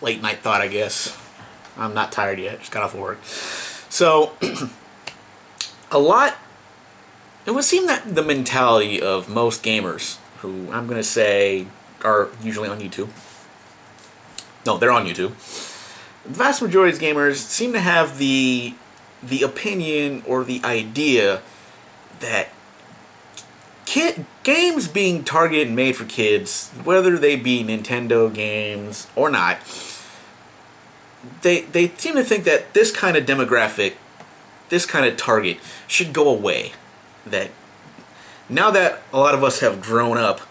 Late night thought, I guess. I'm not tired yet. Just got off work. So, a lot. It would seem that the mentality of most gamers, who I'm going to say are usually on YouTube. No, they're on YouTube. The vast majority of gamers seem to have the opinion or the idea that games being targeted and made for kids, whether they be Nintendo games or not, they seem to think that this kind of demographic, this kind of target, should go away. That now that a lot of us have grown up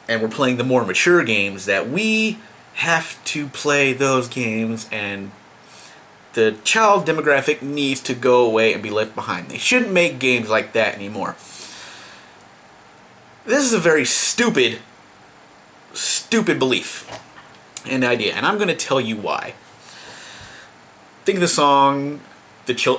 and we're playing the more mature games, that we have to play those games and the child demographic needs to go away and be left behind. They shouldn't make games like that anymore. This is a very stupid belief and idea, and I'm going to tell you why. Think of the song,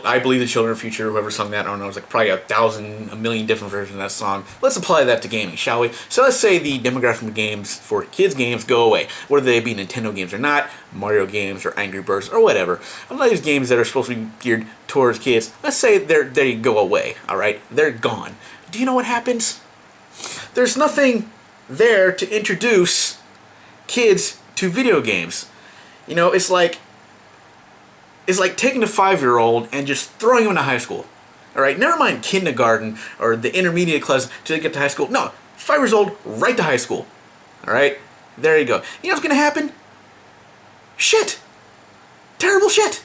I Believe the Children of the Future, whoever sung that, I don't know, it's like probably a million different versions of that song. Let's apply that to gaming, shall we? So let's say the demographic of games for kids games go away, whether they be Nintendo games or not, Mario games or Angry Birds or whatever. A lot of these games that are supposed to be geared towards kids, let's say they go away, alright? They're gone. Do you know what happens? There's nothing there to introduce kids to video games. You know, it's like taking a 5-year-old and just throwing him into high school. Alright, never mind kindergarten or the intermediate class till they get to high school. No, 5 years old, right to high school. Alright, there you go. You know what's gonna happen? Shit! Terrible shit!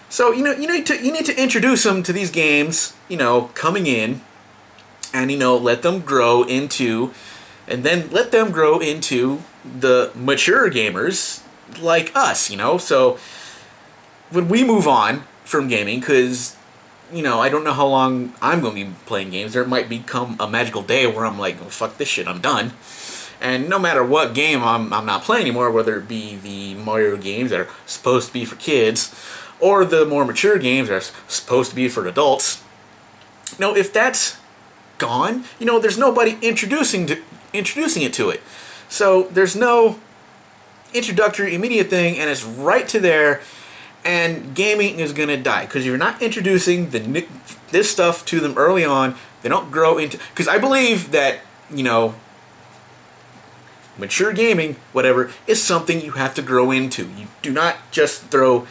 So, you need to introduce them to these games, coming in, and, let them grow into, the mature gamers like us, So, when we move on from gaming, because, I don't know how long I'm going to be playing games, there might become a magical day where I'm like, oh, fuck this shit, I'm done. And no matter what game I'm not playing anymore, whether it be the Mario games that are supposed to be for kids, or the more mature games that are supposed to be for adults, if that's gone, there's nobody introducing it to it. So there's no introductory immediate thing, and it's right to there, and gaming is gonna die because you're not introducing this stuff to them early on. They don't grow into, because I believe that mature gaming, whatever, is something you have to grow into. You do not just throw,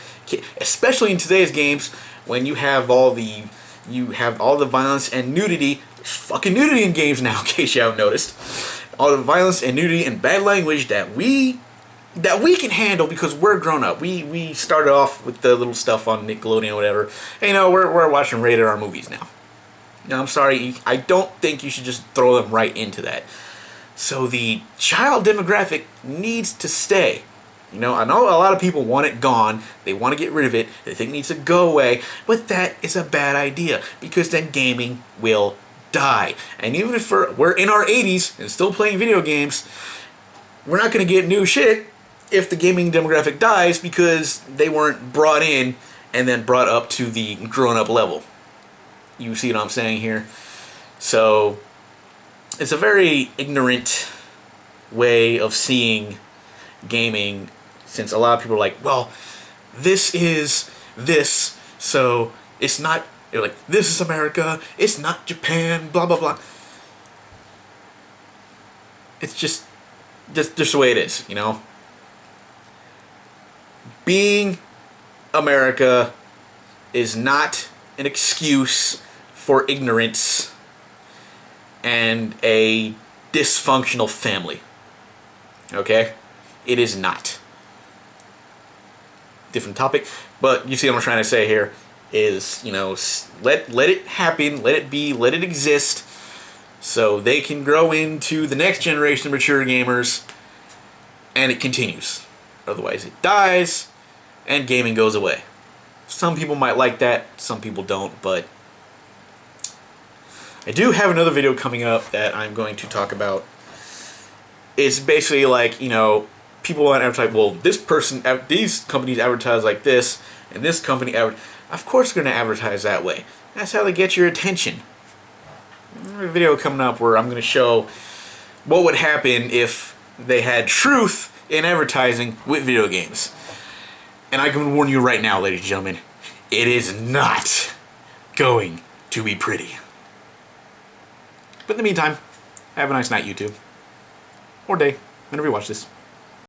especially in today's games when you have all the violence and nudity. There's fucking nudity in games now, in case you haven't noticed. All the violence and nudity and bad language that we can handle because we're grown up. We started off with the little stuff on Nickelodeon or whatever. And, we're watching rated R movies now. I'm sorry, I don't think you should just throw them right into that. So the child demographic needs to stay. I know a lot of people want it gone. They want to get rid of it. They think it needs to go away. But that is a bad idea because then gaming will die. And even if we're in our 80s and still playing video games, we're not going to get new shit if the gaming demographic dies because they weren't brought in and then brought up to the grown-up level. You see what I'm saying here? So it's a very ignorant way of seeing gaming, since a lot of people are like, well, this is this, so it's not, they're like, this is America, it's not Japan, blah, blah, blah. It's just the way it is, Being America is not an excuse for ignorance and a dysfunctional family. Okay? It is not. Different topic, but you see what I'm trying to say here is, let it happen, let it be, let it exist, so they can grow into the next generation of mature gamers, and it continues. Otherwise it dies, and gaming goes away. Some people might like that, some people don't, but I do have another video coming up that I'm going to talk about. It's basically like, people want to advertise, well, these companies advertise like this, and this company of course they're going to advertise that way. That's how they get your attention. There's a video coming up where I'm going to show what would happen if they had truth in advertising with video games. And I can warn you right now, ladies and gentlemen, it is not going to be pretty. But in the meantime, have a nice night, YouTube. Or day, whenever you watch this.